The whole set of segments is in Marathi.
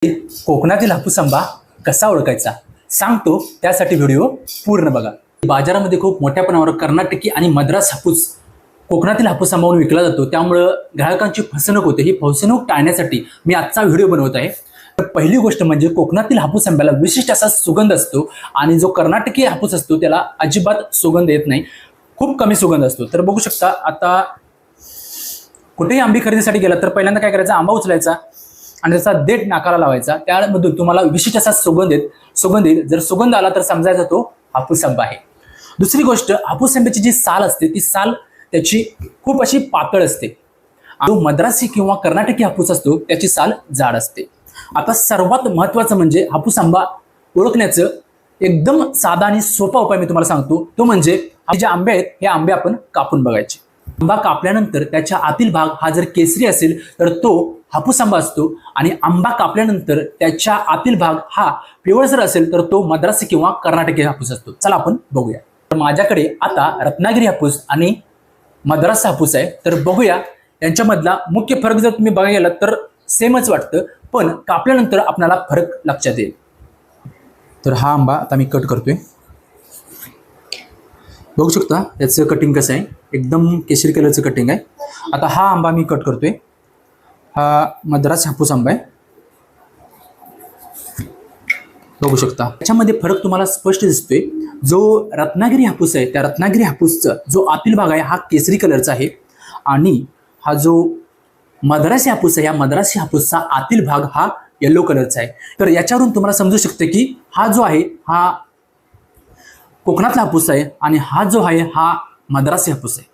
कोकणातील हापूस आंबा कसा ओळखायचा सांगतो, त्यासाठी व्हिडिओ पूर्ण बघा। बाजारामध्ये खूप मोठ्या प्रमाणावर कर्नाटकी आणि मद्रास हापूस कोकणातील हापूस आंबा म्हणून विकला जातो, त्यामुळे ग्राहकांची फसवणूक होते। ही फसवणूक टाळण्यासाठी मी आजचा व्हिडिओ बनवत आहे। तर पहिली गोष्ट म्हणजे कोकणातील हापूस आंब्याला विशिष्ट असा सुगंध असतो आणि जो कर्नाटकी हापूस असतो त्याला अजिबात सुगंध येत नाही, खूप कमी सुगंध असतो। तर बघू शकता, आता कुठेही आंबे खरेदीसाठी गेला तर पहिल्यांदा काय करायचं, आंबा उचलायचा आणि त्याचा देठ नाकाला लावायचा, त्यामधून तुम्हाला विशिष्ट असा सुगंध येईल। जर सुगंध आला तर समजायचा तो हापूस आंबा आहे। दुसरी गोष्ट, हापूस आंब्याची जी साल असते ती साल त्याची खूप अशी पातळ असते। जो मद्रासी किंवा कर्नाटकी हापूस असतो त्याची साल जाड असते। आता सर्वात महत्त्वाचं म्हणजे हापूस आंबा ओळखण्याचं एकदम साधा आणि सोपा उपाय मी तुम्हाला सांगतो, तो म्हणजे जे आंबे आहेत हे आंबे आपण कापून बघायचे। आंबा कापल्यानंतर त्याच्या आतील भाग हा जर केसरी असेल तर तो हापूस आंबा असतो, आणि आंबा कापल्यानंतर त्याच्या आतील भाग हा पिवळसर असेल तर तो मद्रासी किंवा कर्नाटकी हापूस असतो। चला आपण बघूया। तर माझ्याकडे आता रत्नागिरी हापूस आणि मद्रास हापूस आहे, तर बघूया यांच्यामधला मुख्य फरक। जर तुम्ही बघायला गेलात तर सेमच वाटतं, पण कापल्यानंतर आपल्याला फरक लक्षात येईल। तर हा आंबा आता मी कट करतोय, बघू शकता याचं कटिंग कसं आहे, एकदम केशरी कलरचं कटिंग आहे। आता हा आंबा मी कट करतोय, हा मद्रास हापूस आंबा आहे, बघू शकता त्याच्यामध्ये फरक तुम्हाला स्पष्ट दिसतोय। जो रत्नागिरी हापूस आहे त्या रत्नागिरी हापूसचा जो आतील भाग आहे हा केसरी कलरचा आहे, आणि हा जो मद्रासी हापूस आहे या मद्रासी हापूसचा आतील भाग हा येलो कलरचा आहे। तर याच्यावरून तुम्हाला समजू शकते की हा जो आहे हा कोकणातला हापूस आहे आणि हा जो आहे हा मद्रासी हापूस आहे।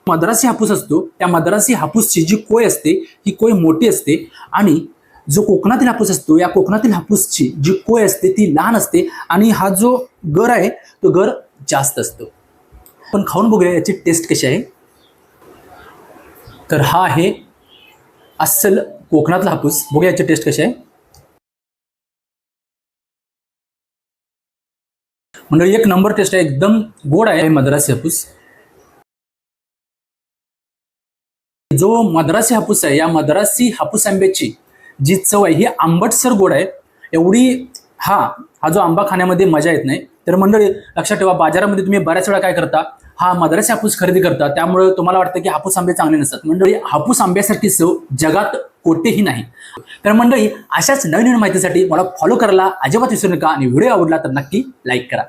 मद्रासी हापूस असतो त्या मद्रासी हापूसची जी कोय असते ही कोय मोठी असते, आणि जो कोकणातील हापूस असतो या कोकणातील हापूसची जी कोय असते ती लहान असते, आणि हा जो गर आहे तो गर जास्त असतो। पण खाऊन बघूया याची टेस्ट कशी आहे। तर हा आहे अस्सल कोकणातला हापूस, बघूया याची टेस्ट कशी आहे। म्हणजे एक नंबर टेस्ट आहे, एकदम गोड आहे मद्रासी हापूस। जो मद्रासी हापूस आहे या मद्रासी हापूस आंब्याची जी चव आहे ही आंबटसर गोड आहे, एवढी हा जो आंबा खाण्यामध्ये मजा येत नाही। तर मंडळी लक्षात ठेवा, बाजारामध्ये तुम्ही बऱ्याच वेळा काय करता, हा मद्रासी हापूस खरेदी करता, त्यामुळे तुम्हाला वाटतं की हापूस आंबे चांगले नसतात। मंडळी हापूस आंब्यासारखी चव जगात कोठेही नाही। तर मंडळी अशाच नवीन माहितीसाठी मला फॉलो करायला अजिबात विसरू नका, आणि व्हिडिओ आवडला तर नक्की लाईक करा।